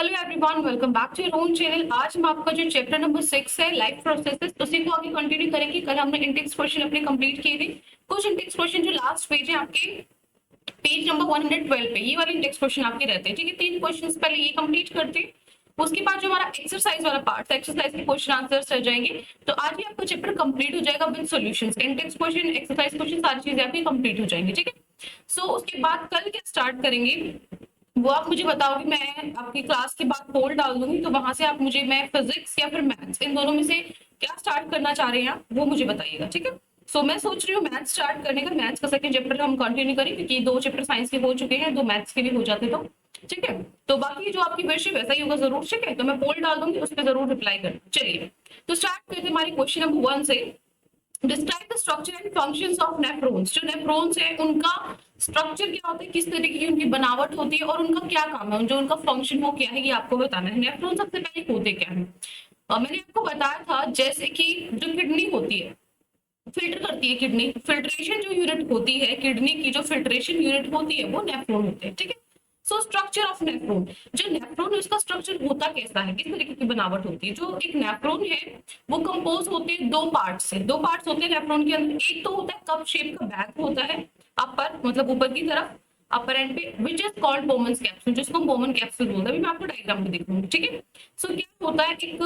Hello everyone, welcome back to your own channel. आज हम आपका जो चैप्टर नंबर 6 है लाइफ प्रोसेसेस, उसी को आगे कंटिन्यू करेंगे। कल हमने इंडेक्स क्वेश्चन अपने कंप्लीट किए थे। कुछ इंडेक्स क्वेश्चन जो लास्ट पेज है आपके, पेज नंबर 112 पे, ये वाले इंडेक्स क्वेश्चन आपके रहते हैं। ठीक है, 3 क्वेश्चन पहले ये कंप्लीट करते हैं, उसके बाद जो हमारा एक्सरसाइज वाला पार्ट है, एक्सरसाइज के क्वेश्चन आंसर्स रह जाएंगे। तो आज ही आपका चैप्टर कंप्लीट हो जाएगा with solutions. Index question, exercise question, सारी चीजें आपकी कंप्लीट हो जाएंगी। ठीक है, सो उसके बाद कल क्या स्टार्ट करेंगे वो आप मुझे बताओगे। मैं आपकी क्लास के बाद पोल डाल दूंगी, तो वहां से आप मुझे, मैं फिजिक्स या फिर मैथ्स, इन दोनों में से क्या स्टार्ट करना चाह रहे हैं आप, वो मुझे बताइएगा। ठीक है, सो मैं सोच रही हूँ मैथ्स स्टार्ट करने का। मैथ्स का सेकंड चैप्टर हम कंटिन्यू करें, क्योंकि 2 चैप्टर साइंस के हो चुके हैं, 2 मैथ्स के भी हो जाते तो। ठीक है, तो बाकी जो आपकी विषय वैसा ही होगा जरूर। ठीक है, तो मैं पोल डाल दूंगी, उस पर जरूर रिप्लाई करना। चलिए, तो स्टार्ट करते हैं हमारी क्वेश्चन नंबर 1 से। Describe the structure and functions of nephrons. जो नेफ्रॉन्स है उनका स्ट्रक्चर क्या होता है, किस तरीके की उनकी बनावट होती है, और उनका क्या काम है, जो उनका फंक्शन वो क्या है, ये आपको बताना है। नेफ्रॉन सबसे पहले होते क्या है, मैंने आपको बताया था, जैसे कि जो किडनी होती है, फिल्टर करती है किडनी, फिल्ट्रेशन जो यूनिट होती है किडनी की, जो फिल्ट्रेशन यूनिट होती है, वो नेफ्रॉन होते हैं। ठीक है, सो स्ट्रक्चर ऑफ नेफ्रॉन, जो नेफ्रॉन है उसका स्ट्रक्चर होता कैसा है, किस तरीके की बनावट होती है। जो एक नेफ्रॉन है वो कंपोज होते हैं 2 पार्ट से। 2 पार्ट्स होते हैं नेफ्रॉन के अंदर। एक तो होता है कप शेप का बैग होता है अपर, मतलब ऊपर की तरफ, अपर एंड पे, which is called Bowman capsule, जिसको हम बोमन कैप्सूल बोलते हैं। अभी मैं आपको डायग्राम में दिखाऊंगी। ठीक है, सो क्या होता है, एक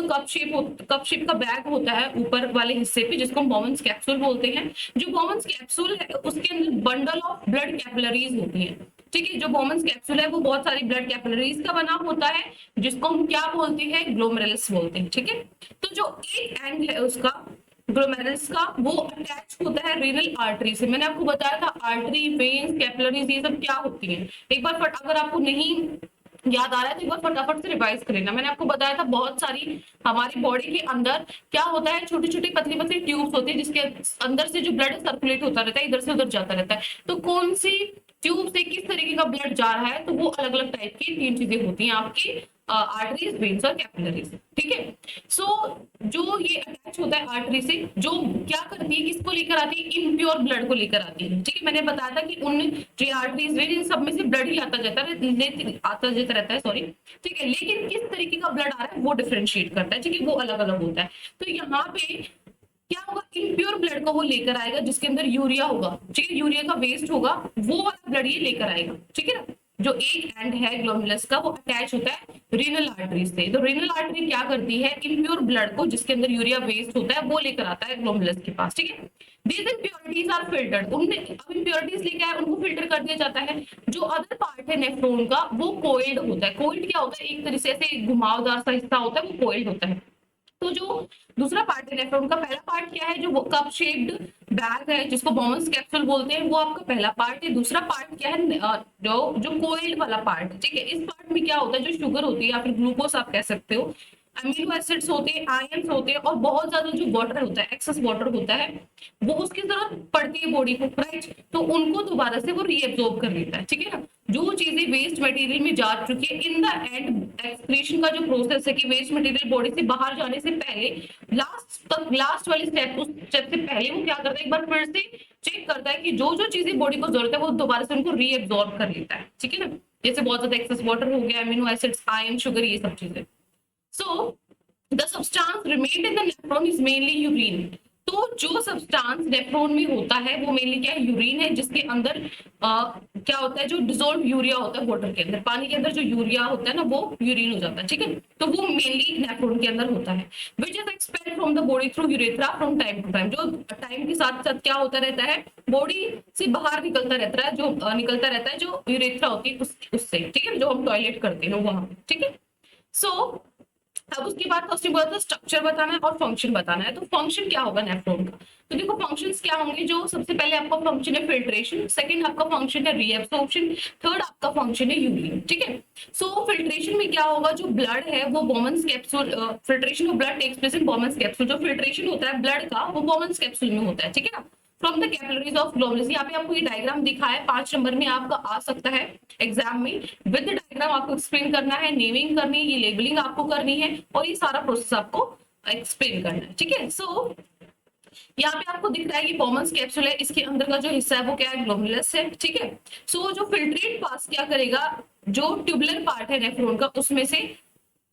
कप शेप का बैग होता है ऊपर वाले हिस्से पे, जिसको हम बोमन कैप्सूल बोलते हैं। जो बोमन कैप्सूल है उसके अंदर बंडल ऑफ ब्लड कैपिलरीज होती है। ठीक है, जो बोमन कैप्सूल है वो बहुत सारी ब्लड कैपिलरीज का बना होता है, जिसको हम क्या बोलते हैं, ग्लोमेरुलस बोलते हैं। ठीक है, तो जो एक एंड है उसका ग्लोमेरुलस का, वो अटैच होता है रीनल आर्टरी से। मैंने आपको बताया था आर्टरी, वेन्स, कैपिलरीज, ये सब क्या होती है। एक बार अगर आपको नहीं याद आ रहा है तो एक बार फटाफट से रिवाइज कर लेना। मैंने आपको बताया था बहुत सारी हमारी बॉडी के अंदर क्या होता है, छोटी छोटी पतली पतली ट्यूब्स होती है, जिसके अंदर से जो ब्लड सर्कुलेट होता रहता है, इधर से उधर जाता रहता है। तो कौन सी ट्यूब से किस तरीके का ब्लड जा रहा है, तो वो अलग अलग टाइप की 3 चीजें होती हैं आपकी, आर्टरीज, वेन्स और कैपिलरीज। ठीक है, सो जो ये अटैच होता है आर्टरी से, जो क्या करती है, किसको लेकर आती है, इम्प्योर ब्लड को लेकर आती है। ठीक है, मैंने बताया था कि उन जो आर्टरीज, वेन, इन सब में से ब्लड ही आता जाता रहता है, सॉरी। ठीक है, लेकिन किस तरीके का ब्लड आ रहा है वो डिफरेंशिएट करता है। ठीक है, वो अलग अलग होता है। तो यहाँ पे क्या होगा, इम्प्योर ब्लड को वो लेकर आएगा, जिसके अंदर यूरिया होगा। ठीक है, यूरिया का वेस्ट होगा, वो वाला ब्लड ये लेकर आएगा। ठीक है ना, जो एक एंड है ग्लोमेरुलस का, वो अटैच होता है रीनल आर्टरी से। तो रीनल आर्टरी क्या करती है, इम्प्योर ब्लड को, जिसके अंदर यूरिया वेस्ट होता है, वो लेकर आता है ग्लोमेरुलस के पास। ठीक है, दीज इम्प्योरिटीज आर फिल्टर्ड। उनमें अब इम्प्योरिटीज लेके आए, उनको फिल्टर कर दिया जाता है। जो अदर पार्ट है नेफ्रॉन का, वो कोइल्ड होता है। कोइल्ड क्या होता है, एक तरीके से घुमावदार सा हिस्सा होता है, वो कोइल्ड होता है। तो जो दूसरा पार्ट है नेफ्रॉन का, पहला पार्ट क्या है, जो वो कप शेप्ड बैग है, जिसको बोमन कैप्सूल बोलते हैं, वो आपका पहला पार्ट है। दूसरा पार्ट क्या है, जो कोइल्ड वाला पार्ट है। ठीक है, इस पार्ट में क्या होता है, जो शुगर होती है या फिर ग्लूकोज आप कह सकते हो, अमीनो एसिड्स होते हैं, आयंस होते हैं, और बहुत ज्यादा जो वाटर होता है, एक्सेस वाटर होता है, वो उसकी जरूरत पड़ती है बॉडी को, राइट। तो उनको दोबारा से वो रीएब्सॉर्ब कर लेता है। ठीक है ना, जो चीजें वेस्ट मटेरियल में जा चुकी है, इन द एंड एक्सक्रीशन का जो प्रोसेस है कि वेस्ट मटेरियल बॉडी से बाहर जाने से पहले, लास्ट वाली स्टेप, उस स्टेप से पहले वो क्या करता है, एक बार फिर से चेक करता है कि जो जो चीजें बॉडी को जरूरत है वो दोबारा से उनको रीएब्सॉर्ब कर लेता है। ठीक है ना, जैसे बहुत ज्यादा एक्सेस वाटर हो गया, अमीनो एसिड्स, आयरन, शुगर, ये सब चीजें। So the substance remained in the nephron is mainly urine. तो जो सब्सटेंस नेफ्रॉन में होता है वो मेनली क्या है, यूरिन है, जिसके अंदर क्या होता है, जो डिसॉल्व यूरिया होता है वाटर के अंदर, पानी के अंदर जो यूरिया होता है ना, वो यूरिन हो जाता है। ठीक है, तो वो मेनली नेफ्रॉन के अंदर होता है, which is expelled from the body through urethra from time to time. जो टाइम के साथ साथ क्या होता रहता है, बॉडी से बाहर निकलता रहता है, जो निकलता रहता है, जो यूरेथ्रा होती है उससे। ठीक है, जो हम टॉयलेट करते हैं वहां। ठीक है, सो अब उसके बाद फर्स्ट बोला था स्ट्रक्चर बताना है और फंक्शन बताना है। तो फंक्शन क्या होगा नेफ्रॉन का, तो देखो फंक्शंस क्या होंगे। जो सबसे पहले आपका फंक्शन है फिल्ट्रेशन, सेकंड आपका फंक्शन है रीएब्सॉर्प्शन, थर्ड आपका फंक्शन है यूरिन। ठीक है, सो फिल्ट्रेशन में क्या होगा, जो ब्लड है वो Bowman capsule, filtration of blood takes place in Bowman capsule. जो फिल्ट्रेशन होता है ब्लड का, वो बोमन कैप्सूल में होता है। ठीक है ना, from the capillaries of glomerulus. यहाँ पे आपको ये डायग्राम दिखा है, 5 नंबर में आपका आ सकता है एग्जाम में। विद डायग्राम आपको एक्सप्लेन करना है, नेमिंग करनी है, ये लेबलिंग आपको करनी है, और ये सारा प्रोसेस आपको एक्सप्लेन करना है। ठीक है, सो यहाँ पे आपको दिख रहा है ये बोमन कैप्सूल है, इसके अंदर का जो हिस्सा है वो क्या है, ग्लोमेरुलस है। ठीक है, सो जो फिल्ट्रेट पास क्या करेगा, जो ट्यूबुलर पार्ट है नेफ्रॉन का, उसमें से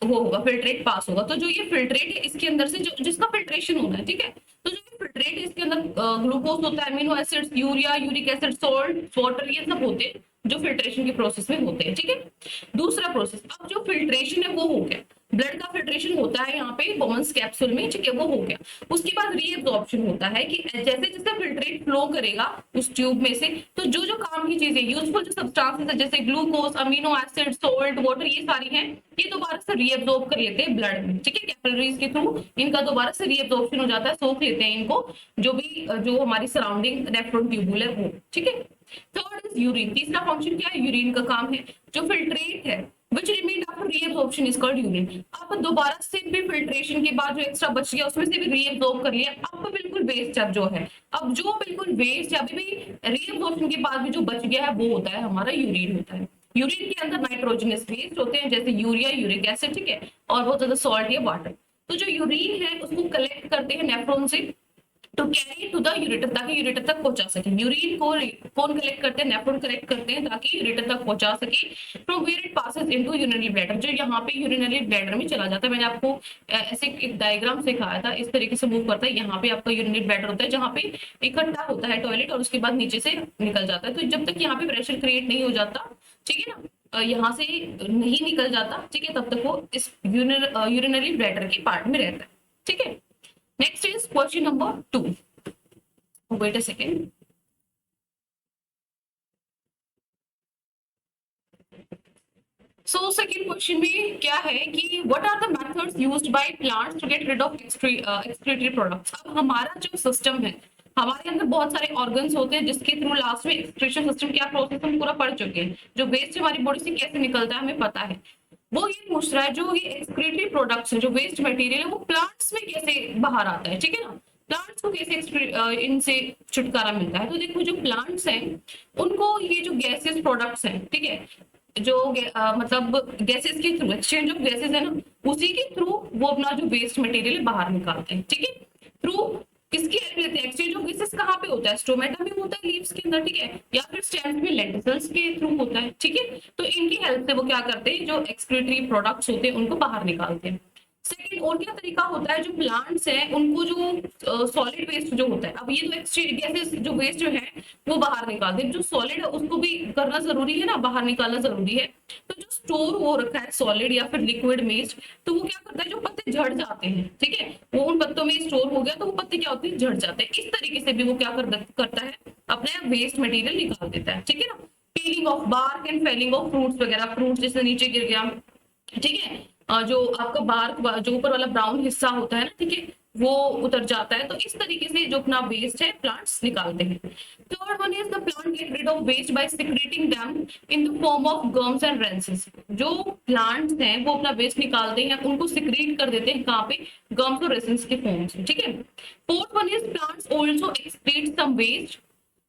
वो होगा, फिल्ट्रेट पास होगा। तो जो ये फिल्ट्रेट है इसके अंदर से जो जिसका फिल्ट्रेशन होना है, ठीक है, तो जो ये फिल्ट्रेट है इसके अंदर ग्लूकोज होता है, amino acids, urea, uric acid, salt, water, ये सब होते हैं जो फिल्ट्रेशन के प्रोसेस में होते हैं, ठीक है। दूसरा प्रोसेस, अब जो फिल्ट्रेशन है वो हो गया, ब्लड का फिल्ट्रेशन होता है यहाँ पे बोमन्स कैप्सूल में, ठीक है, वो हो गया। उसके बाद रीएब्जॉर्प्शन होता है कि जैसे जैसे फिल्ट्रेट फ्लो करेगा उस ट्यूब में से, तो जो जो काम की चीजें, यूजफुल जो सब्सटेंसेस है जैसे glucose, amino acid, salt, water, ये सारी हैं, ये दोबारा से रीएब्जॉर्ब कर लेते हैं ब्लड में, ठीक है, कैपिलरीज के थ्रू इनका दोबारा से रीएब्जॉर्प्शन हो जाता है, सोख लेते हैं इनको जो भी जो हमारी सराउंडिंग नेफ्रॉन ट्यूबुल है वो, ठीक है। थर्ड इज यूरिन, तीसरा फंक्शन क्या है, यूरिन का काम है। जो फिल्ट्रेट है which remained after reabsorption is called urine। आप दोबारा से भी फिल्ट्रेशन के बाद जो एक्स्ट्रा बच गया उसमें से भी रीएब्सॉर्ब कर लिया, अब बिल्कुल वेस्ट अब जो है, अब जो बिल्कुल वेस्ट अभी भी रीएब्सॉर्प्शन के बाद भी जो बच गया है वो होता है हमारा यूरिन होता है। यूरिन के अंदर नाइट्रोजनस वेस्ट होते हैं जैसे यूरिया, यूरिक एसिड, ठीक है, और बहुत ज्यादा सॉल्ट या वाटर। तो जो यूरिन है उसको कलेक्ट करते हैं नेफ्रॉन से to carry to the ureter, ताकि यूरेटर तक पहुंचा सके। यूरिन को कौन कलेक्ट करते हैं, नेफ्रॉन कलेक्ट करते हैं ताकि यूरेटर तक पहुंचा सके। From where it passes into urinary bladder, जो यहाँ पे यूरिनरी ब्लैडर में चला जाता है। मैंने आपको ऐसे एक डायग्राम सिखाया था, इस तरीके से मूव करता है। यहाँ पे आपका यूरिनरी ब्लैडर होता है जहाँ पे इकट्ठा होता है टॉयलेट और उसके बाद नीचे से निकल जाता है। तो जब तक यहाँ पे प्रेशर क्रिएट नहीं हो जाता, ठीक है ना, यहाँ से नहीं निकल जाता, ठीक है, तब तक वो इस यूरिनरी ब्लैडर के पार्ट में रहता है, ठीक है। Next is question number 2. Wait a second. So second question में क्या है कि what are the methods used by plants to get rid of excretory products। अब हमारा जो सिस्टम है, हमारे अंदर बहुत सारे ऑर्गन्स होते हैं जिसके थ्रू लास्ट में एक्सक्रीशन सिस्टम क्या प्रोसेस हम पूरा पढ़ चुके हैं। जो वेस्ट हमारी बॉडी से कैसे निकलता है हमें पता है। वो ये पूछ रहा है जो ये एक्सक्रीटरी प्रोडक्ट्स है, जो वेस्ट मटेरियल है, वो प्लांट्स में कैसे बाहर आता है, ठीक है ना, प्लांट्स को कैसे इनसे छुटकारा मिलता है। तो देखो जो प्लांट्स हैं उनको ये जो गैसेस प्रोडक्ट्स हैं, ठीक है, जो मतलब गैसेस के थ्रू, एक्सचेंज ऑफ गैसेस है ना, उसी के थ्रू वो अपना जो वेस्ट मटेरियल बाहर निकालते हैं, ठीक है। थ्रू किसकी हेल्प लेते हैं, एक्सचेंज ऑफ गैसेस कहाँ पे होता है, स्टोमेटा में होता है, लीव्स के अंदर, ठीक है, या फिर स्टेम्स में लेंटिसल्स के थ्रू होता है, ठीक है। तो इनकी हेल्प से वो क्या करते हैं, जो एक्सक्रीटरी प्रोडक्ट्स होते हैं उनको बाहर निकालते हैं। सेकंड और क्या तरीका होता है, जो प्लांट्स हैं उनको जो सॉलिड वेस्ट जो होता है, अब ये जो एक्सचेंज गैसेस जो वेस्ट जो है वो बाहर निकालते हैं, जो सॉलिड है उसको भी करना जरूरी है ना, बाहर निकालना जरूरी है। तो जो स्टोर हो रखा है सॉलिड या फिर लिक्विड वेस्ट, तो वो क्या करता है, जो पत्ते झड़ जाते हैं, ठीक है, वो उन पत्तों में स्टोर हो गया तो वो पत्ते क्या होते हैं, झड़ जाते हैं। इस तरीके से भी वो क्या करता है, अपने वेस्ट मटेरियल निकाल देता है, ठीक है ना। Peeling off bark and falling of fruits वगैरह, फ्रूट जैसे नीचे गिर गया, ठीक है, जो आपका बार्क जो ऊपर वाला ब्राउन हिस्सा होता है ना, ठीक है, वो उतर जाता है। तो इस तरीके से जो अपना वेस्ट है प्लांट्स निकालते हैं। Third one is the plant get rid of waste by secreting them in the form of gums and resins. जो प्लांट्स हैं वो अपना वेस्ट निकालते हैं, उनको सिक्रेट कर देते हैं कहाँ पे, गम्स और रेसेंस के फॉर्म से, ठीक है। Fourth one is plants also excrete some waste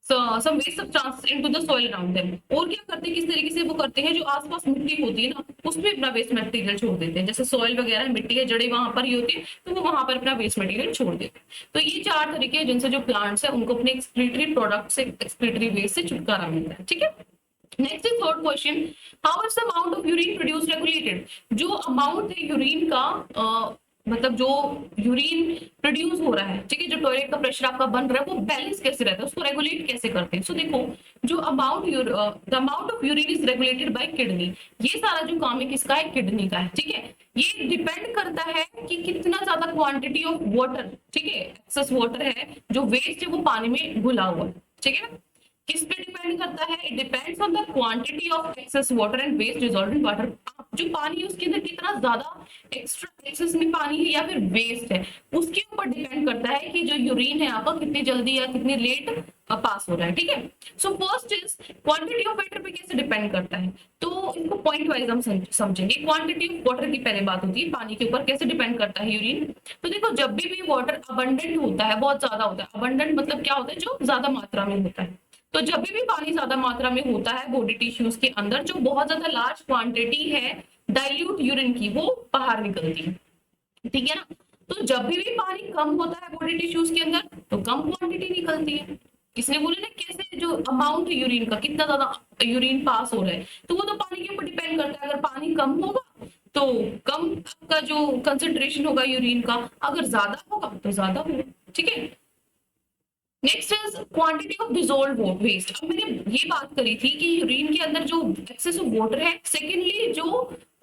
some waste substances into the soil around them। और क्या करते हैं, किस तरीके से वो करते हैं, जो आसपास मिट्टी होती है ना उसमें अपना वेस्ट मटेरियल छोड़ देते हैं। जैसे सॉइल वगैरह मिट्टी है, जड़ें वहां पर ही होती है, तो वो वहां पर अपना वेस्ट मटेरियल छोड़ देते हैं। तो ये 4 तरीके हैं जिनसे जो प्लांट्स है उनको अपने एक्सक्रीटरी प्रोडक्ट से, एक्सक्रीटरी वेस्ट से छुटकारा मिलता है, ठीक है। Next is third question, how is the amount of urine produce regulated. जो अमाउंट है यूरिन का मतलब जो यूरिन प्रोड्यूस हो रहा है, ठीक है, जो टॉयलेट का प्रेशर आपका बन रहा है वो बैलेंस कैसे रहता है, उसको रेगुलेट कैसे करते हैं। सो देखो जो the amount of urine is regulated by kidney. ये सारा जो काम है किसका है, किडनी का है, ठीक है। ये डिपेंड करता है कि कितना ज्यादा क्वांटिटी ऑफ वाटर, ठीक है, एक्सेस वाटर है, जो वेस्ट है वो पानी में घुला हुआ है, ठीक है। किस पे डिपेंड करता है, it depends on the quantity of excess water and waste dissolved in water. जो पानी है उसके अंदर कितना ज्यादा एक्स्ट्रा एक्सेस में पानी है या फिर वेस्ट है, उसके ऊपर डिपेंड करता है कि जो यूरिन है आपका कितनी जल्दी या कितनी लेट पास हो रहा है, ठीक है। So first is quantity of water पे कैसे डिपेंड करता है, तो इसको पॉइंट वाइज हम समझेंगे। क्वांटिटी ऑफ वाटर की पहले बात होती है, पानी के ऊपर कैसे डिपेंड करता है यूरिन। तो देखो जब भी वाटर अबंडेंट होता है, बहुत ज्यादा होता है, अबंडेंट मतलब क्या होता है, जो ज्यादा मात्रा में होता है। तो जब भी पानी ज्यादा मात्रा में होता है बॉडी टिश्यूज के अंदर, जो बहुत ज्यादा लार्ज क्वांटिटी है डाइल्यूट यूरिन की, वो बाहर निकलती है, ठीक है ना। तो जब भी पानी कम होता है बॉडी टिश्यूज के अंदर तो कम क्वांटिटी निकलती है। किसने बोले ना कैसे, जो अमाउंट है यूरिन का, कितना ज्यादा यूरिन पास हो रहा है, तो वो तो पानी के ऊपर डिपेंड करता है। अगर पानी कम होगा तो कम आपका जो कंसंट्रेशन होगा यूरिन का, अगर ज्यादा होगा तो ज्यादा होगा, ठीक है। Next is quantity of dissolved waste. अब मैंने ये बात करी थी कि यूरिन के अंदर जो एक्सेस ऑफ वाटर है, सेकेंडली जो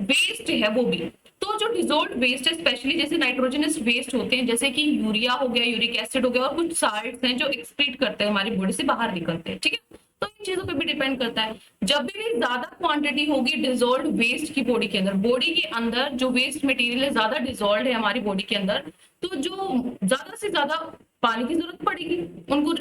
वेस्ट है वो भी। तो जो डिसॉल्व्ड वेस्ट है, स्पेशली जैसे नाइट्रोजनस वेस्ट होते हैं, जैसे कि यूरिया हो गया, यूरिक एसिड हो गया, और कुछ साल्ट्स हैं जो एक्सक्रीट करते हैं हमारी बॉडी से बाहर निकलते हैं, ठीक है। तो इन चीजों पे भी डिपेंड करता है। जब भी ज्यादा क्वांटिटी होगी डिसॉल्व्ड वेस्ट की बॉडी के अंदर, बॉडी के अंदर जो वेस्ट मटेरियल है ज्यादा डिसॉल्व्ड है हमारी बॉडी के अंदर, तो जो ज्यादा से ज्यादा पानी की जरूरत पड़ेगी उनको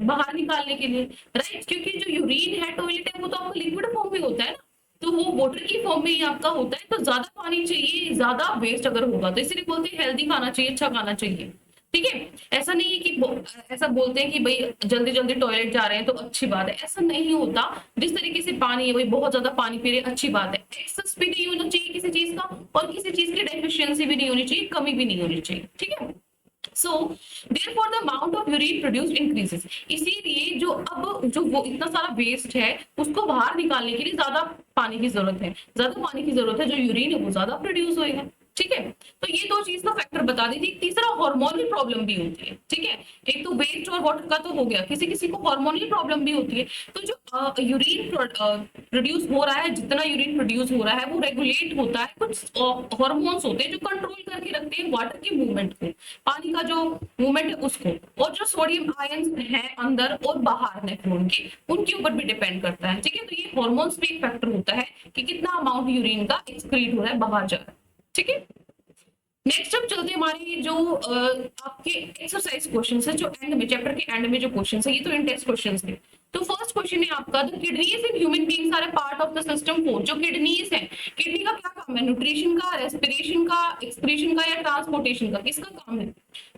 बाहर निकालने के लिए, राइट। क्योंकि जो यूरिन है, टॉयलेट है, वो तो आपका लिक्विड फॉर्म में होता है ना, तो वो वाटर की फॉर्म में ही आपका होता है। तो ज्यादा पानी चाहिए, ज्यादा वेस्ट अगर होगा, तो इसलिए बोलते हैं हेल्दी खाना चाहिए, अच्छा खाना चाहिए, ठीक है। ऐसा नहीं है कि ऐसा बोलते हैं कि भाई जल्दी जल्दी टॉयलेट जा रहे हैं तो अच्छी बात है, ऐसा नहीं होता। जिस तरीके से पानी है, भाई बहुत ज्यादा पानी पी रहे, अच्छी बात है। एक्सेस भी नहीं होना चाहिए किसी चीज का, और किसी चीज की डेफिशिएंसी भी नहीं होनी चाहिए, कमी भी नहीं होनी चाहिए, ठीक है। So, therefore the amount of urine produced increases। इसीलिए जो वो इतना सारा वेस्ट है उसको बाहर निकालने के लिए ज्यादा पानी की जरूरत है, ज्यादा पानी की जरूरत है, जो यूरिन है वो ज्यादा प्रोड्यूस होएगा, ठीक है। तो ये दो चीज का फैक्टर बता दी थी। तीसरा हार्मोनल प्रॉब्लम भी होती है, ठीक है। एक तो वेस्ट और वाटर का तो हो गया, किसी किसी को हार्मोनल प्रॉब्लम भी होती है। तो जो यूरिन प्रोड्यूस हो रहा है, जितना यूरिन प्रोड्यूस हो रहा है वो रेगुलेट होता है, कुछ हार्मोन्स होते हैं जो कंट्रोल करके रखते हैं वाटर की मूवमेंट को, पानी का जो मूवमेंट है उसको, और जो सोडियम आयंस है अंदर और बाहर नेफ्रॉन के, उनके ऊपर भी डिपेंड करता है, ठीक है। तो ये हार्मोन्स भी एक फैक्टर होता है कि कितना अमाउंट यूरिन का एक्सक्रीट हो रहा है, बाहर जा रहा है, ठीक है। नेक्स्ट अब चलते हमारे जो आपके एक्सरसाइज क्वेश्चन है, जो एंड में चैप्टर के एंड में जो क्वेश्चन है, ये तो इंटेस्ट क्वेश्चन थे। तो फर्स्ट क्वेश्चन है आपका, the kidneys in human beings are a part of the system 4। जो किडनीज है, किडनी का क्या काम है? न्यूट्रिशन का, रेस्पिरेशन का, एक्सक्रीशन का, या ट्रांसपोर्टेशन का? किसका काम है?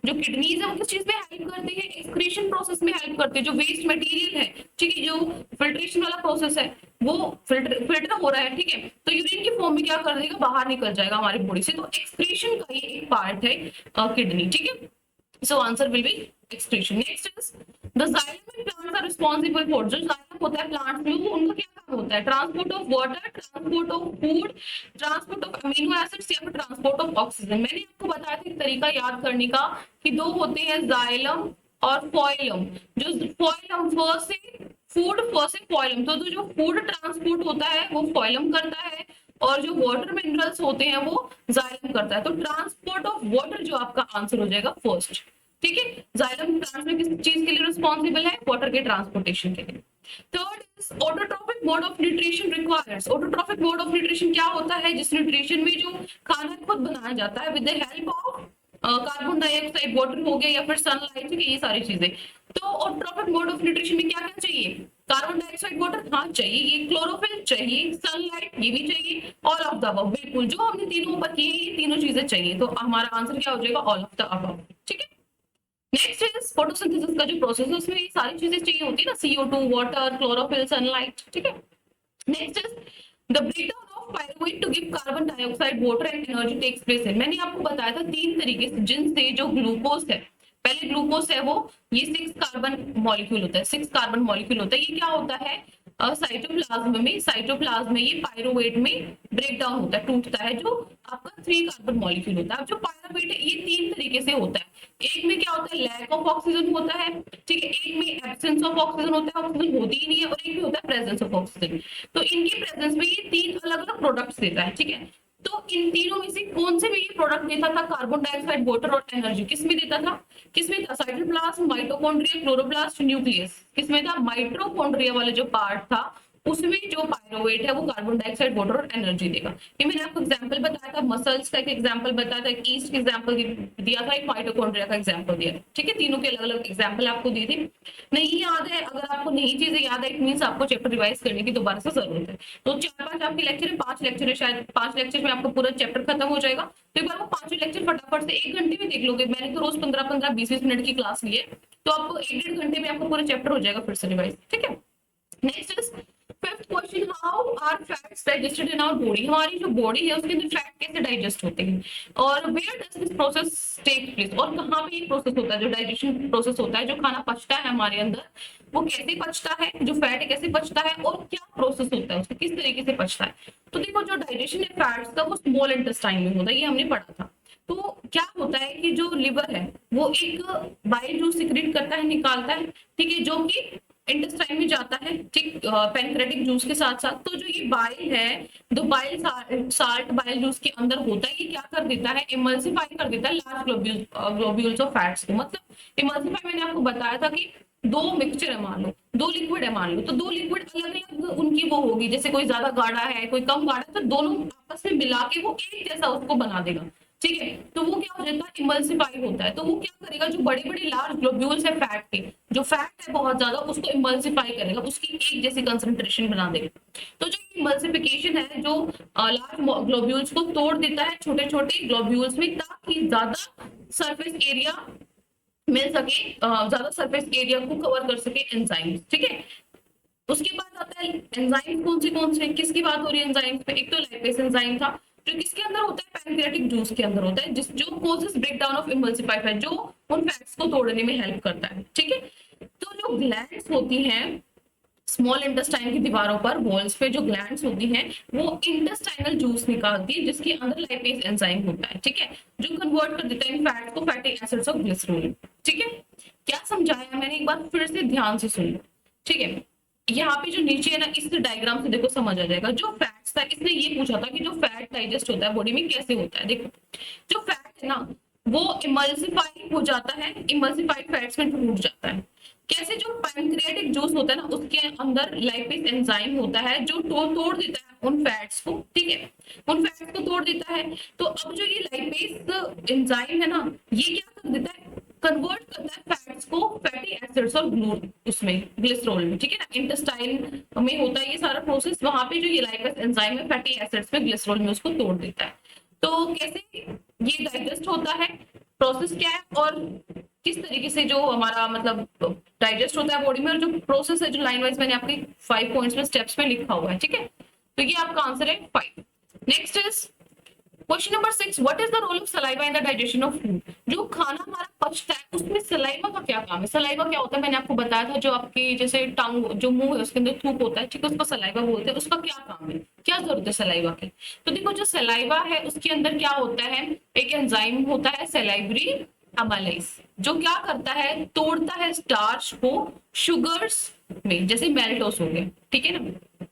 जो किडनीज है वो किस चीज में हेल्प करते हैं? एक्सक्रीशन प्रोसेस में हेल्प करते हैं। जो वेस्ट मटेरियल है, ठीक है, जो फिल्ट्रेशन वाला प्रोसेस है वो फिल्टर हो रहा है, ठीक है, तो यूरिन की फॉर्म में क्या कर देगा? बाहर निकल जाएगा हमारी बॉडी से। तो एक्सक्रीशन का ये एक पार्ट है किडनी, ठीक है। So answer will be excretion. Next is the xylem in plants are responsible for. जो जाइलम होता है प्लांट्स में, वो उनका क्या काम होता है? Transport of water, transport of food, transport of amino acids, या फिर ट्रांसपोर्ट ऑफ ऑक्सीजन। मैंने आपको बताया था एक तरीका याद करने का कि दो होते हैं, जाइलम और फोइलम। जो फोइलम फर्स्ट से फूड, फर्स्ट से फोइलम, तो जो फूड ट्रांसपोर्ट होता है वो फोइलम करता है, और जो वाटर मिनरल्स होते हैं वो जाइलम करता है। तो ट्रांसपोर्ट ऑफ वाटर जो आपका आंसर हो जाएगा फर्स्ट, ठीक है। जाइलम प्लांट में किस चीज के लिए रिस्पॉन्सिबल है? वाटर के ट्रांसपोर्टेशन के लिए। Third is autotrophic mode of nutrition requires. Autotrophic mode of nutrition क्या होता है? जिस न्यूट्रिशन में जो खाना खुद बनाया जाता है with the help of carbon dioxide, water हो गया, या फिर सनलाइट, ठीक है, ये सारी चीजें। तो ऑटोट्रॉफिक मोड ऑफ न्यूट्रिशन में क्या क्या चाहिए? कार्बन डाइऑक्साइड, वाटर, हाँ चाहिए, ये क्लोरोफिल चाहिए, सनलाइट ये भी चाहिए, ऑल ऑफ द अबव। बिल्कुल, जो हमने तीनों ऊपर किए ये तीनों चीजें चाहिए, तो हमारा आंसर क्या हो जाएगा? ऑल ऑफ द अबव, ठीक है। नेक्स्ट इज फोटोसिंथेसिस का जो प्रोसेस है, उसमें ये सारी चीजें चाहिए होती है ना, CO2, वाटर, क्लोरोफिल, सनलाइट, ठीक है। Next is the breakdown of pyruvate to give carbon dioxide, water and energy takes place in. मैंने आपको बताया था तीन तरीके से, जिनसे जो ग्लूकोज है, पहले ग्लूकोज है वो, ये 6 कार्बन मॉलिक्यूल होता है, 6 कार्बन मॉलिक्यूल होता है। ये क्या होता है? साइटोप्लाज्म में ये पायरुवेट में ब्रेक डाउन होता है, टूटता है, जो आपका 3 कार्बन मॉलिक्यूल होता है। अब जो पायरुवेट है ये 3 तरीके से होता है। एक में क्या होता है? लैक ऑफ ऑक्सीजन होता है, ठीक है। एक में एब्सेंस ऑफ ऑक्सीजन होता है, ऑक्सीजन होती ही नहीं है। और एक में होता है प्रेजेंस ऑफ ऑक्सीजन। तो इनकी प्रेजेंस में ये 3 अलग अलग प्रोडक्ट्स देता है, ठीक है। तो इन तीनों में से कौन से में ये प्रोडक्ट देता था? कार्बन डाइऑक्साइड, वाटर और एनर्जी। किसमें देता था? किसमें था? Cytoplasm, mitochondria, chloroplast, nucleus. किसमें था? माइटोकॉन्ड्रिया वाले जो पार्ट था उसमें जो पायरुवेट है वो कार्बन डाइऑक्साइड, वाटर और एनर्जी देगा। ये मैंने आपको एग्जांपल बताया था, मसल्स का एक एग्जांपल बताया था, एक ईस्ट का एग्जांपल दिया था, एक माइटोकॉन्ड्रिया का एग्जांपल दिया, ठीक है। तीनों के अलग अलग एग्जांपल आपको दिए थे। नहीं याद है? अगर आपको नई चीजें याद है, इट मींस आपको चैप्टर रिवाइज करने की दोबारा से जरूरत है। तो 4-5 आपके लेक्चर है, 5 लेक्चर है, शायद 5 लेक्चर में आपको पूरा चैप्टर खत्म हो जाएगा। तो एक बार वो 5 लेक्चर फटाफट से 1 घंटे में देख लोगे। मैंने तो रोज 15-15, 20-20 मिनट की क्लास ली है, तो आपको 1-1.5 घंटे में आपको पूरा चैप्टर हो जाएगा फिर से रिवाइज, ठीक है। Next is fifth question, how are fats digested in our body, हमारी जो बॉडी है उसके अंदर फैट कैसे डाइजेस्ट होते हैं, और where does this process take place, और कहाँ पे ये प्रोसेस होता है, जो डाइजेशन प्रोसेस होता है, जो खाना पचता है हमारे अंदर वो कैसे पचता है, जो फैट है कैसे पचता है, और क्या प्रोसेस होता है उसका, किस तरीके से पचता है। तो देखो जो डाइजेशन है फैट्स का वो स्मॉल इंटेस्टाइन में होता है, ये हमने पढ़ा था। तो क्या होता है कि जो लिवर है वो एक बाइल जूस सिक्रेट करता है, निकालता है, ठीक है, जो कि इंटेस्टाइन में जाता है, ठीक, पैनक्रेटिक जूस के साथ साथ। तो जो ये बाइल है, दो बाइल साल्ट बाइल जूस के अंदर होता है, ये क्या कर देता है, इमल्सिफाई कर देता है लार्ज ग्लोब्यूल्स ऑफ फैट्स को। मतलब इमल्सिफाई मैंने आपको बताया था कि दो मिक्सचर है मान लो, दो लिक्विड है मान लो, तो दो लिक्विड अलग अलग उनकी वो होगी, जैसे कोई ज्यादा गाढ़ा है कोई कम गाढ़ा है, तो दोनों आपस में मिला के वो एक जैसा उसको बना देगा, ठीक है। तो वो क्या हो जाता है, इमल्सिफाई होता है। तो वो क्या करेगा, जो बड़े बड़े लार्ज ग्लोब्यूल्स है फैट के, जो फैट है बहुत ज्यादा, उसको इमल्सिफाई करेगा, उसकी एक जैसी कंसंट्रेशन बना देगा। तो जो इमल्सिफिकेशन है, जो लार्ज ग्लोब्यूल्स को तोड़ देता है छोटे छोटे ग्लोब्यूल्स में, ताकि ज्यादा सरफेस एरिया मिल सके, ज्यादा सरफेस एरिया को कवर कर सके एंजाइम, ठीक है। उसके बाद आता है एंजाइम, कौन से किसकी बात हो रही है एंजाइम पे, एक तो लाइपेज एंजाइम था जो किसके अंदर होता है, पैनक्रियाटिक जूस के अंदर होता है, जिस जो causes breakdown of emulsified fat, जो उन फैट्स को तोड़ने में हेल्प करता है, ठीक है। तो जो ग्लैंड्स होती हैं स्मॉल इंटेस्टाइन की दीवारों पर, वॉल्स पे जो ग्लैंड्स होती हैं वो इंटेस्टाइनल जूस निकालती है, जिसके अंदर लाइपेज एंजाइम होता है, ठीक है, जो कन्वर्ट कर देता है इन फैट्स को फैटी एसिड्स ऑफ ग्लिसरॉल, ठीक है। क्या समझाया मैंने, एक बार फिर से ध्यान से सुन लो, ठीक है। यहाँ पे जो नीचे है ना, इस डायग्राम से देखो समझ आ जाएगा। जो फैट्स था, इसने ये पूछा था कि जो फैट डाइजेस्ट होता है बॉडी में कैसे होता है। देखो जो फैट है ना वो इमल्सिफाई हो जाता है, इमल्सिफाइड फैट्स में टूट जाता है। कैसे, जो पैनक्रियाटिक जूस होता है ना उसके अंदर लाइपेज एंजाइम होता है जो तोड़ देता है उन फैट्स को, ठीक है, उन फैट्स को तोड़ देता है। तो अब जो ये लाइपेज एंजाइम है ना, ये क्या कर देता है, कन्वर्ट करता है फैट्स को फैटी एसिड्स और ग्लू उसमें ग्लिसरॉल में, ठीक है ना। इंटेस्टाइन में होता है ये सारा प्रोसेस, वहां पे जो ये लाइपेज एंजाइम है फैटी एसिड्स में ग्लिसरॉल में उसको तोड़ देता है। तो कैसे ये डाइजेस्ट होता है, प्रोसेस क्या है, और किस तरीके से जो हमारा मतलब डाइजेस्ट होता है बॉडी में, और जो प्रोसेस है जो लाइन वाइज मैंने आपके 5 पॉइंट्स में स्टेप्स में लिखा हुआ है, ठीक है। तो ये आपका आंसर है 5। Next is question number 6, what is the role of saliva in the digestion of food. जो खाना हमारा पचता है उसमें सलाइवा का क्या काम है। सलाइवा क्या होता है, मैंने आपको बताया था, जो आपकी जैसे टंग, जो मुंह है उसके अंदर थूक होता है, ठीक है, उसको सलाइवा बोलते हैं। उसका क्या काम है, क्या जरूरत है सलाइवा की। तो देखो जो सलाइवा है उसके अंदर क्या होता है, एक एंजाइम होता है सलाइवरी अमाइलेज, जो क्या करता है, तोड़ता है स्टार्च को शुगर्स में, जैसे मेल्टोस हो गया, ठीक है ना।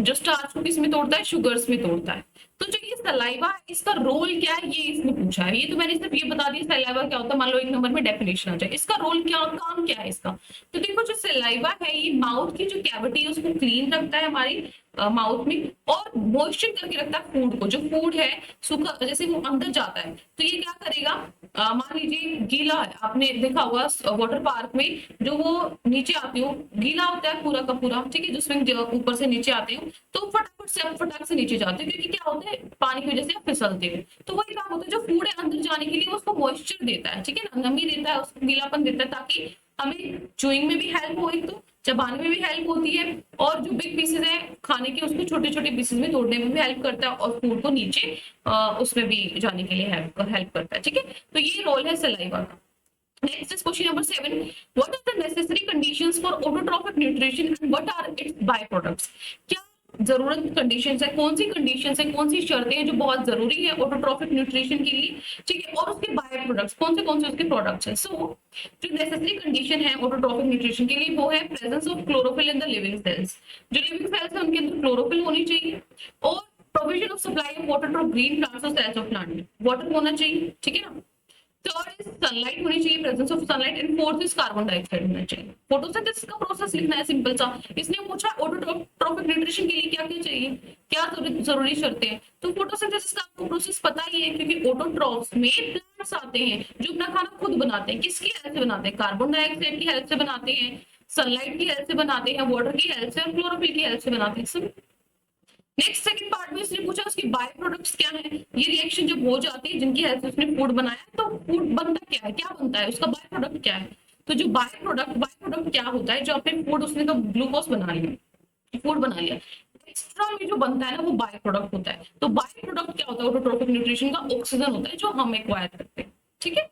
जो स्टार्च को किस में तोड़ता है, शुगर्स में तोड़ता है। तो जो ये सलाइवा है इसका रोल क्या है, ये इसने पूछा है। ये तो मैंने सिर्फ ये बता दिया सलाइवा क्या होता है, मान लो एक नंबर में डेफिनेशन आ जाए। इसका रोल क्या, काम क्या है इसका। तो देखो जो सलाइवा है ये माउथ की जो कैविटी है उसको क्लीन रखता है हमारी माउथ में, और मॉइस्चर करके रखता है फूड को। जो फूड है सूखा जैसे वो अंदर जाता है तो ये क्या करेगा, मान लीजिए गीला है, आपने देखा होगा वाटर पार्क में जो वो नीचे आती हो गीला होता है पूरा का पूरा, ठीक है, जिसमें ऊपर से नीचे आते हो तो फटाफट से फटाक से नीचे जाते हो, क्योंकि क्या होता है पानी की वजह से आप फिसलते हो। तो वही काम होता है, जो फूड है अंदर जाने के लिए वो उसको मॉइस्चर देता है, ठीक है ना, नमी देता है, उसको गीलापन देता है, ताकि हमें चूइंग में भी हेल्प हो, एक तो चबाने में भी हेल्प होती है, और जो बिग पीसेस है खाने के उसको छोटे छोटे पीसेस में तोड़ने में भी हेल्प करता है, और फूड को नीचे उसमें भी जाने के लिए हेल्प करता है, ठीक है। तो ये रोल है सलाइवा का। Next is question number 7. What are the necessary conditions for autotrophic nutrition and what are its byproducts? क्या जरूरत कंडीशंस है, कौन सी कंडीशंस है, कौन सी शर्तें हैं जो बहुत जरूरी है ऑटोट्रॉफिक न्यूट्रिशन के लिए, ठीक है, और उसके बाय प्रोडक्ट्स कौन से उसके प्रोडक्ट्स हैं। सो जो नेसेसरी कंडीशन है ऑटोट्रॉफिक न्यूट्रिशन के लिए वो है presence of chlorophyll in the living cells. जो लिविंग सेल्स है उनके अंदर क्लोरोफिल होनी चाहिए, और provision of supply of water to green plants और सेल्स ऑफ प्लांट, वाटर होना चाहिए, ठीक है ना। थर्ड इज सनलाइट होनी चाहिए, presence of sunlight, and fourth is carbon dioxide होना चाहिए। फोटोसिंथेसिस का प्रोसेस लिखना है सिंपल सा। इसने पूछा ऑटोट्रॉफिक न्यूट्रिशन के लिए क्या क्या चाहिए, क्या जरूरी शर्तें हैं। तो फोटोसिंथेसिस का आपको प्रोसेस पता ही है, क्योंकि ऑटोट्रॉफ्स में प्लांट्स आते हैं जो अपना खाना खुद बनाते हैं। किसकी हेल्प से बनाते हैं, कार्बन डाइऑक्साइड की हेल्प से बनाते हैं, सनलाइट की हेल्प से बनाते हैं, वाटर की हेल्प से, और क्लोरोफिल की हेल्प से बनाते हैं। नेक्स्ट सेकंड पार्ट में इसने पूछा उसकी बाय प्रोडक्ट्स क्या है। ये रिएक्शन जब हो जाती है जिनकी हेल्प से उसने फूड बनाया, तो फूड बनता क्या है, क्या बनता है, उसका बाय प्रोडक्ट क्या है। तो जो बाय प्रोडक्ट क्या होता है, जो अपने फूड उसने तो ग्लूकोज बना लिया, फूड बना लिया, एक्स्ट्रा में जो बनता है ना वो बाय प्रोडक्ट होता है। तो बाय प्रोडक्ट क्या होता है ऑटोट्रोफिक न्यूट्रिशन का, ऑक्सीजन होता है जो हम एक्वायर करते हैं, ठीक है।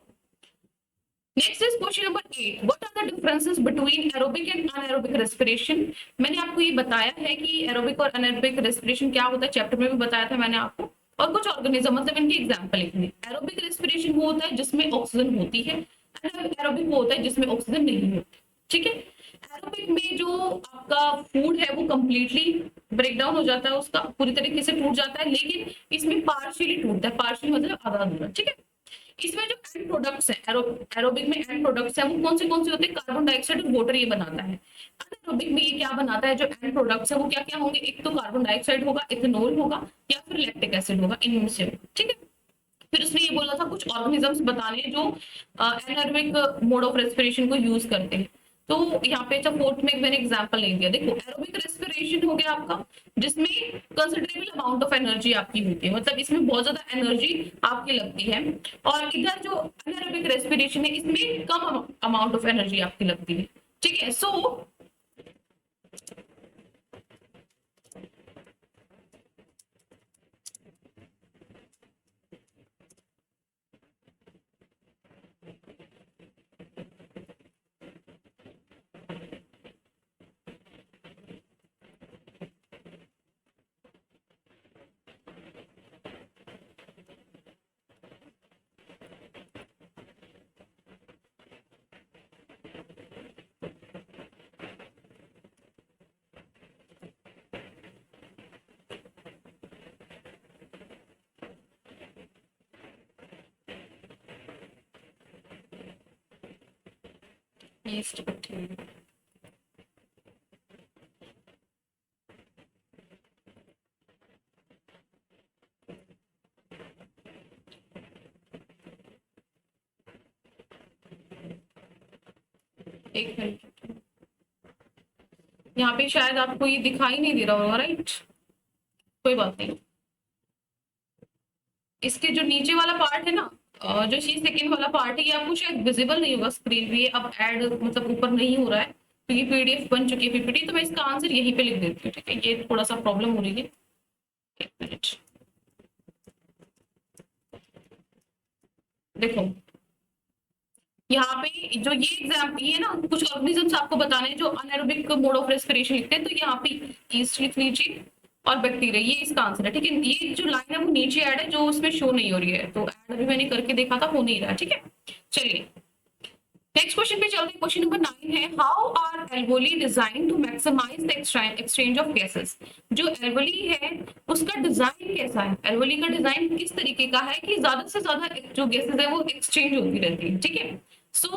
Next is question number 8, what are the differences between aerobic and anaerobic respiration. मैंने आपको ये बताया है कि एरोबिक और अनएरोबिक रेस्पिरेशन क्या होता है, चैप्टर में भी बताया था मैंने आपको। और कुछ ऑर्गेनिज्म मतलब इनके एग्जांपल लिखने। एरोबिक रेस्पिरेशन वो होता है जिसमें ऑक्सीजन होती है, एरोबिक वो होता है जिसमें ऑक्सीजन नहीं होती, ठीक है। एरोबिक में जो आपका फूड है वो कंप्लीटली ब्रेक डाउन हो जाता है, उसका पूरी तरीके से टूट जाता है, लेकिन इसमें पार्शियली टूटता है, पार्शियली मतलब आधा अधूरा, ठीक है। इसमें जो एंड प्रोडक्ट्स है, एरोबिक में एंड प्रोडक्ट्स है वो कौन से होते हैं, कार्बन डाइऑक्साइड और वाटर ये बनाता है। एरोबिक में ये क्या बनाता है, जो एंड प्रोडक्ट्स है वो क्या क्या होंगे, एक तो कार्बन डाइऑक्साइड होगा, इथेनॉल होगा या फिर लैक्टिक एसिड होगा, इनमें से होगा, ठीक है। फिर उसने ये बोला था कुछ ऑर्गेनिजम्स बताने जो एनारोबिक मोड ऑफ रेस्पिरेशन को यूज करते हैं। तो यहाँ पे जब फोर्थ में मैंने एग्जांपल ले दिया, देखो एरोबिक रेस्पिरेशन हो गया आपका जिसमें कंसिडरेबल अमाउंट ऑफ एनर्जी आपकी होती है, मतलब इसमें बहुत ज्यादा एनर्जी आपकी लगती है। और इधर जो अनएरोबिक रेस्पिरेशन है इसमें कम अमाउंट ऑफ एनर्जी आपकी लगती है, ठीक है। सो एक मिनट, यहाँ पे शायद आपको ये दिखाई नहीं दे रहा होगा, राइट, कोई बात नहीं। इसके जो नीचे वाला पार्ट है ना, जो सी सेकेंड वाला पार्ट है, ये आपको शायद विजिबल नहीं होगा स्क्रीन पे, ये अब ऐड मतलब ऊपर नहीं हो रहा है, तो ये पीडीएफ बन चुकी है पीपीटी, तो मैं इसका आंसर यहीं पे लिख देती हूँ, ठीक है। ये थोड़ा सा प्रॉब्लम हो रही है, एक मिनट। देखो यहाँ पे जो ये एग्जाम ये ना कुछ ऑर्गेनिजम्स आपको बताने हैं जो अनएरोबिक मोड ऑफ रेस्पिरेशन लिखते हैं, तो यहाँ पे ईस्ट लिख लीजिए और बैक्टीरिया, ये इसका आंसर है, ठीक है। ये जो लाइन है वो नीचे ऐड है, जो उसमें शो नहीं हो रही है, तो ऐड अभी मैंने करके देखा था, हो नहीं रहा है, ठीक है। चलिए नेक्स्ट क्वेश्चन पे चलते हैं। क्वेश्चन नंबर 9 है, how are alveoli design to maximise the exchange of gases. जो एल्वोली है उसका डिजाइन कैसा है, एल्वोली का डिजाइन किस तरीके का है कि ज्यादा से ज्यादा जो गैसेस है वो एक्सचेंज होती रहती है, ठीक है। सो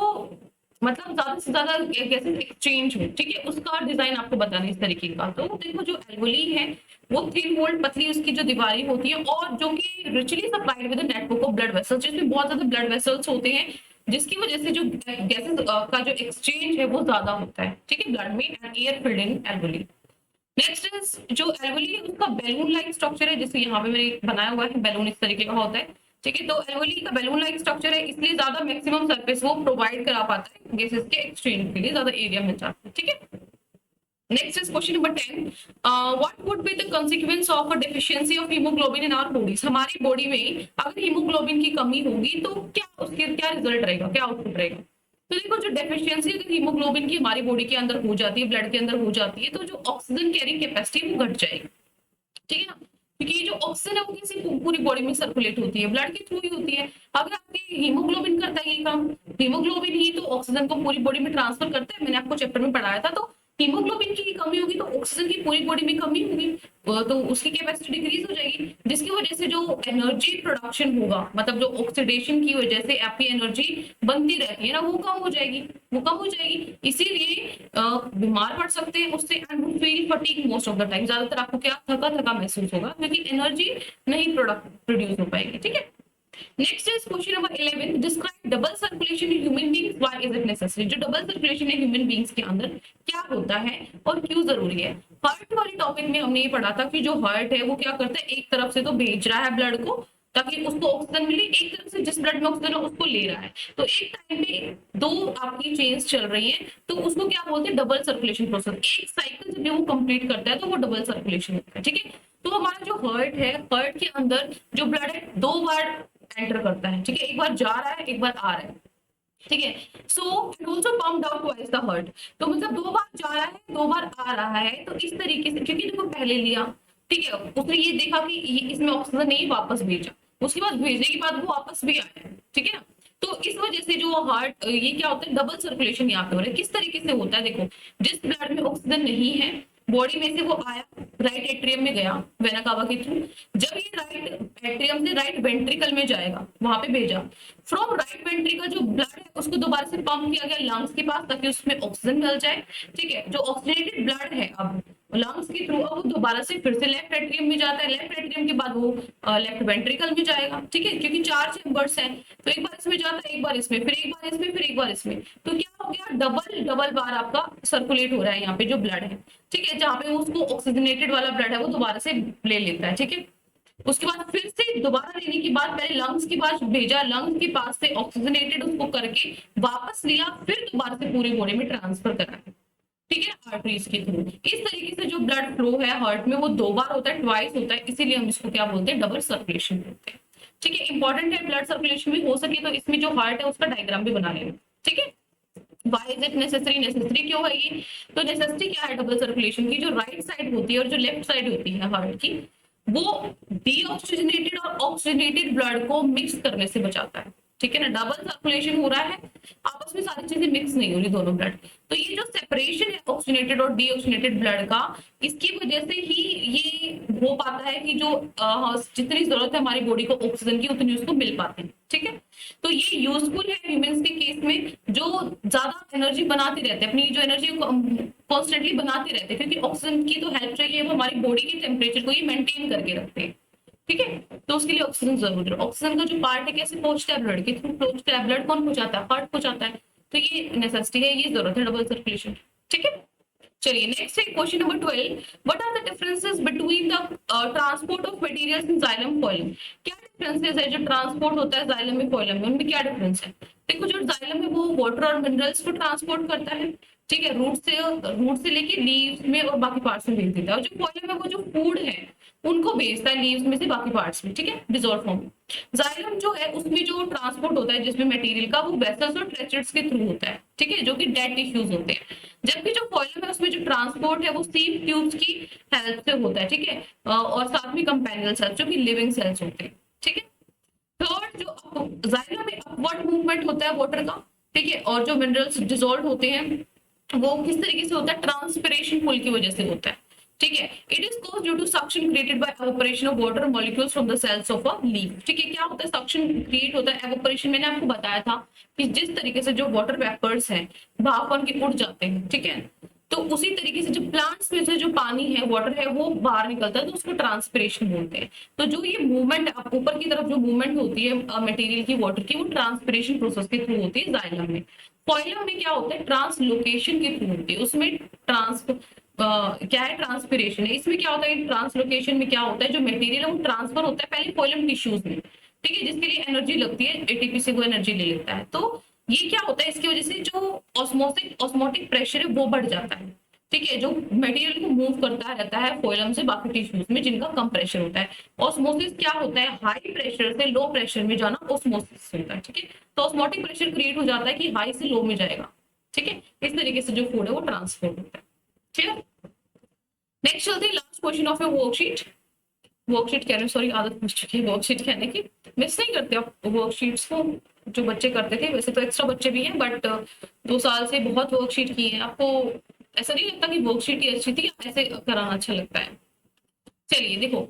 मतलब ज्यादा से ज्यादा गैसेस एक्सचेंज हो, ठीक है, उसका डिजाइन आपको बताना है इस तरीके का। तो देखो जो एल्वोली है वो 3 वोल्ट पतली उसकी जो दीवारी होती है, और जो कि richly supplied with network of blood vessels, जिसमें बहुत ज्यादा ब्लड वेसल्स होते हैं, जिसकी वजह से जो गैसेस का जो एक्सचेंज है वो ज्यादा होता है, ठीक है, ब्लड में, and air filled in alveoli. Next is जो एल्वोली है उसका बैलून लाइक स्ट्रक्चर है, जैसे यहाँ पे मैंने बनाया हुआ है, बैलून इस तरीके का होता है, ठीक है। तो एल्वोली का बैलून लाइक स्ट्रक्चर है, इसलिए ज्यादा मैक्सिमम सरफेस वो प्रोवाइड करा पाता है गैसेस के एक्सचेंज के लिए, ज्यादा एरिया मिल जाता है, ठीक है। Next is question number 10. What would be the consequence of a deficiency of hemoglobin in our bodies? हमारी बॉडी में अगर हीमोग्लोबिन की कमी होगी तो क्या उसके क्या रिजल्ट रहेगा, क्या आउटपुट रहेगा। तो देखो जो डेफिशिएंसी अगर हीमोग्लोबिन की हमारी बॉडी के अंदर हो जाती है, ब्लड के अंदर हो जाती है, तो जो ऑक्सीजन कैरिंग कैपेसिटी वो घट जाएगी, ठीक है ना, क्योंकि ये जो ऑक्सीजन है वो किसी पूरी बॉडी में सर्कुलेट होती है, ब्लड के थ्रू ही होती है। अगर आपके हीमोग्लोबिन करता है ये काम, हीमोग्लोबिन ही तो ऑक्सीजन को पूरी बॉडी में ट्रांसफर करता है, मैंने आपको चैप्टर में पढ़ाया था। तो हीमोग्लोबिन की कमी होगी तो ऑक्सीजन की पूरी बॉडी में कमी होगी, तो उसकी कैपेसिटी डिक्रीज हो जाएगी, जिसकी वजह से जो एनर्जी प्रोडक्शन होगा, मतलब जो ऑक्सीडेशन की वजह से आपकी एनर्जी बनती रहती है ना, वो कम हो जाएगी, वो कम हो जाएगी। इसीलिए बीमार पड़ सकते हैं उससे, and feel fatigue most of the time, ज्यादातर आपको क्या थका थका महसूस होगा, क्योंकि एनर्जी नहीं प्रोड्यूस हो पाएगी, ठीक है। Next is question number 11, describe double circulation in human beings, why is it necessary. जो डबल सर्कुलेशन है ह्यूमन बीइंग्स के अंदर क्या होता है और क्यों जरूरी है। हार्ट वाले टॉपिक में हमने ये पढ़ा था कि जो हार्ट है वो क्या करता है, एक तरफ से तो भेज रहा है ब्लड को ताकि उसको ऑक्सीजन मिले। एक तरफ से जिस ब्लड में ऑक्सीजन है उसको ले रहा है, तो एक टाइम पे दो आपकी चेन्स चल रही है, तो उसको क्या बोलते हैं, डबल सर्कुलेशन प्रोसेस। एक साइकिल जब वो कंप्लीट करता है तो वो डबल सर्कुलेशन होता है, ठीक है। तो हमारा जो हार्ट है, हार्ट के अंदर जो ब्लड है 2 बार एंटर करता है, ठीक है, एक बार जा रहा है, एक बार आ रहा है, ठीक है। So it also pumped out twice the heart, तो मतलब 2 बार जा रहा है, 2 बार आ रहा है। तो इस तरीके से, क्योंकि देखो पहले लिया, ठीक है, उसने ये देखा कि इसमें ऑक्सीजन नहीं, वापस भेजा, उसके बाद भेजने के बाद वो वापस भी आया, ठीक है। तो इस वजह से जो हार्ट, ये क्या होता है, डबल सर्कुलेशन यहाँ पे हो रहा है। किस तरीके से होता है, देखो, जिस ब्लड में ऑक्सीजन नहीं है बॉडी में से वो आया, राइट एट्रियम में गया वेना कावा के थ्रू, जब ये राइट एट्रियम से राइट वेंट्रिकल में जाएगा, वहां पे भेजा, फ्रॉम राइट वेंट्रिकल जो ब्लड है उसको दोबारा से पंप किया गया लंग्स के पास ताकि उसमें ऑक्सीजन मिल जाए, ठीक है। जो ऑक्सीजनेटेड ब्लड है अब लंग्स के थ्रू, अब वो दोबारा से फिर से लेफ्ट एट्रियम में जाता है, लेफ्ट एट्रियम के बाद वो लेफ्ट वेंट्रिकल में जाएगा, ठीक है, क्योंकि 4 चैम्बर्स हैं, तो एक बार इसमें जाता है, एक बार इसमें, फिर एक बार इसमें, फिर एक बार इसमें। तो क्या हो गया, डबल डबल बार आपका सर्कुलेट हो रहा है यहाँ पे जो ब्लड है, ठीक है, जहाँ पे उसको ऑक्सीजनेटेड वाला ब्लड है वो दोबारा से ले लेता है, ठीक है। उसके बाद फिर से दोबारा लेने के बाद पहले लंग्स के पास भेजा, लंग्स के पास से ऑक्सीजनेटेड उसको करके वापस लिया, फिर दोबारा से पूरी बॉडी में ट्रांसफर करा, ठीक है, आर्टरीज के थ्रू। इस तरीके से जो ब्लड फ्लो है हार्ट में वो 2 बार होता है, ट्वाइस होता है, इसीलिए हम इसको क्या बोलते हैं, डबल सर्कुलेशन बोलते हैं, ठीक है। इंपॉर्टेंट है, ब्लड सर्कुलेशन भी हो सके तो इसमें जो हार्ट है उसका डायग्राम भी बना लेना, ठीक है। Why is it necessary, necessary क्यों है ये, तो नेसेसरी क्या है डबल सर्कुलेशन की, जो राइट साइड होती है और जो लेफ्ट साइड होती है हार्ट की, वो डीऑक्सीजनेटेड और ऑक्सीजनेटेड ब्लड को मिक्स करने से बचाता है, ठीक है ना। डबल सर्कुलेशन हो रहा है, आपस में सारी चीजें मिक्स नहीं हो रही दोनों ब्लड, तो ये जो सेपरेशन है ऑक्सीजनेटेड और डीऑक्सीजनेटेड ब्लड का, इसकी वजह से ही ये हो पाता है कि जो जितनी जरूरत है हमारी बॉडी को ऑक्सीजन की उतनी उसको मिल पाती है, ठीक है। तो ये यूजफुल है ह्यूमंस के केस में जो ज्यादा एनर्जी बनाते रहते हैं, अपनी जो एनर्जी कॉन्स्टेंटली बनाते रहते हैं, क्योंकि ऑक्सीजन की तो हेल्प चाहिए, वो हमारी बॉडी के टेम्परेचर को ये मेंटेन करके रखते हैं, ठीक है। तो उसके लिए ऑक्सीजन जरूरी है। ऑक्सीजन का जो पार्ट है कैसे पहुंचता है, ब्लड के थ्रू पहुंचता है। ब्लड कौन पहुंचाता है, हार्ट पहुंचाता है, तो ये नेसेसिटी है, ये जरूरत है डबल सर्कुलेशन, ठीक है। चलिए नेक्स्ट है question number 12, what are the differences between the transport of materials in xylem phloem. क्या डिफरेंसेस है जो ट्रांसपोर्ट होता है जाइलम में फोइलम में, उनमें क्या डिफरेंस है। देखो, जो जाइलम है वो वाटर और मिनरल्स को ट्रांसपोर्ट करता है, ठीक है, रूट से लेके लीव्स में और बाकी पार्ट्स में भेज देता है, और जो फोइलम है वो जो फूड है उनको भेजता है लीव्स में से बाकी पार्ट्स में, ठीक है, डिसॉल्व फॉर्म में। जाइलम जो है उसमें जो ट्रांसपोर्ट होता है जिसमें मटेरियल का, वो वेसल्स और ट्रेचेट्स के थ्रू होता है, ठीक है, जो कि डेड टिश्यूज होते हैं। जबकि जो फोइलम है उसमें जो ट्रांसपोर्ट है वो सीव ट्यूब्स की हेल्प से होता है, ठीक है, और साथ में कंपेनियल सेल्स जो कि लिविंग सेल्स होते हैं, ठीक है। थर्ड, जो जाइलम में अपवर्ड मूवमेंट होता है वाटर का, ठीक है, और जो मिनरल्स डिसॉल्व होते हैं वो किस तरीके से होता है, ट्रांसपिरेशन पुल की वजह से होता है, ठीक है। It is cause due to suction created by evaporation of water molecules from the cells of a leaf, ठीक है। क्या होता है, सक्शन क्रिएट होता है, एवोपरेशन मैंने आपको बताया था कि जिस तरीके से जो वाटर वेपर्स हैं भाप बन के उड़ जाते हैं, ठीक है, तो उसी तरीके से जो प्लांट्स में से जो पानी है, वाटर है, वो बाहर निकलता है, तो उसको ट्रांसपिरेशन बोलते हैं। तो जो ये मूवमेंट ऊपर की तरफ जो मूवमेंट होती है मटेरियल की, वाटर की, वो ट्रांसपिरेशन प्रोसेस के थ्रू होती है जाइलम में। फोइलम में क्या होता है, ट्रांसलोकेशन के थ्रू होती है, उसमें क्या है, ट्रांसपिरेशन है। इसमें क्या होता है, ट्रांसलोकेशन में क्या होता है, जो मटेरियल है वो ट्रांसफर होता है पहले फोइलम टिश्यूज में, ठीक है, जिसके लिए एनर्जी लगती है, एटीपी से वो एनर्जी ले लेता है। तो ये क्या होता है, इसकी वजह से जो ऑस्मोटिक प्रेशर है वो बढ़ जाता है, ठीक है, जो मटेरियल को मूव करता रहता है फोइलम से बाकी टिश्यूज में जिनका कम प्रेशर होता है। ऑस्मोसिस क्या होता है, हाई प्रेशर से लो प्रेशर में जाना ऑस्मोसिस होता है, ठीक है। तो ऑस्मोटिक प्रेशर क्रिएट हो जाता है कि हाई से लो में जाएगा, ठीक है, इस तरीके से जो फूड है वो ट्रांसफर होता है, ठीक है। नेक्स्ट चलते हैं last question of your worksheet. Worksheet कहने, सॉरी आदत पूछ चुकी है वर्कशीट कहने की, मिस नहीं करते आप वर्कशीट्स को, जो बच्चे करते थे, वैसे तो एक्स्ट्रा बच्चे भी हैं, बट 2 साल से बहुत वर्कशीट की है। आपको ऐसा नहीं लगता कि वर्कशीट ही अच्छी थी, ऐसे कराना अच्छा लगता है। चलिए देखो,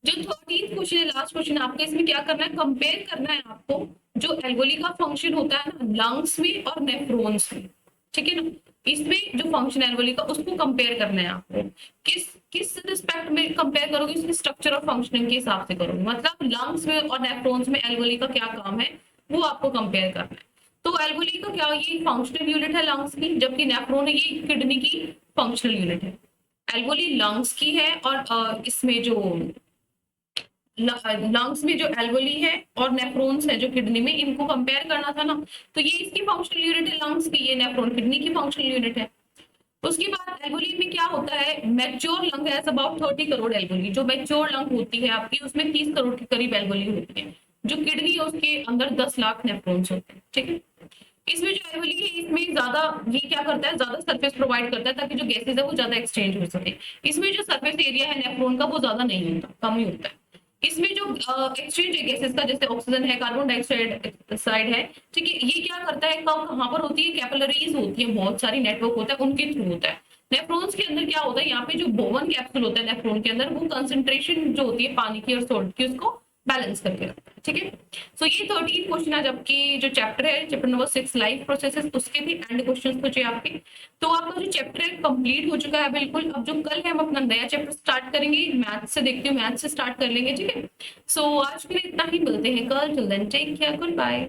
जो 13th क्वेश्चन है, लास्ट क्वेश्चन आपका, इसमें क्या करना है, कंपेयर करना है आपको जो एल्वेओली का फंक्शन होता है ना लंग्स में और नेफ्रॉन्स में, ठीक है ना। इसमें जो फंक्शन एल्वेओली का उसको कंपेयर करना है आपको। किस किस रिस्पेक्ट में कंपेयर करोगे, इसके स्ट्रक्चर और फंक्शनिंग के हिसाब से करोगे, मतलब लंग्स में और नेफ्रॉन्स में एल्वेओली का क्या काम है वो आपको कंपेयर करना है। तो एल्वेओली का क्या, ये फंक्शनल यूनिट है लंग्स की, जबकि नेफ्रॉन ये किडनी की फंक्शनल यूनिट है। एल्वेओली लंग्स की है और इसमें जो लंग्स में जो एल्वोली है और नेफ्रॉन्स है जो किडनी में, इनको कंपेयर करना था ना, तो ये इसकी फंक्शनल यूनिट है लंग्स की, ये नेफ्रॉन किडनी की फंक्शनल यूनिट है। उसके बाद एल्वोली में क्या होता है, mature lung has about 30 crore alveoli, जो मैच्योर लंग होती है आपकी उसमें 30 करोड़ के करीब एल्वोली होती है। जो किडनी है उसके अंदर 10 लाख नेफ्रॉन्स होते हैं, ठीक है। इसमें जो एल्वोली है इसमें ज्यादा, ये क्या करता है, ज्यादा सरफेस प्रोवाइड करता है ताकि जो गैसेज है वो ज्यादा एक्सचेंज हो सके। इसमें जो सरफेस एरिया है नेफ्रॉन का वो ज्यादा नहीं होता, कम ही होता है। इसमें जो एक्सचेंज है गैसेस का, जैसे ऑक्सीजन है, कार्बन डाइऑक्साइड है, ठीक है, ये क्या करता है, कब कहाँ पर होती है, कैपिलरीज होती है, बहुत सारी नेटवर्क होता है, उनके थ्रू होता है। नेफ्रॉन्स के अंदर क्या होता है, यहाँ पे जो बोवन कैप्सूल होता है नेफ्रॉन के अंदर, वो कंसंट्रेशन जो होती है पानी की और सोल्ट की उसको बैलेंस करके रखता है, ठीक है। सो ये 13 क्वेश्चन आज आपकी जो चैप्टर है, चैप्टर नंबर 6 लाइफ प्रोसेसेस, उसके भी एंड क्वेश्चंस बचे आपके। तो आपका जो चैप्टर है कंप्लीट हो चुका है बिल्कुल। अब जो कल है हम अपना नया चैप्टर स्टार्ट करेंगे, मैथ से, देखते हैं मैथ से स्टार्ट कर लेंगे, ठीक है। सो आज के लिए इतना ही, मिलते हैं कल, till then take care, good bye.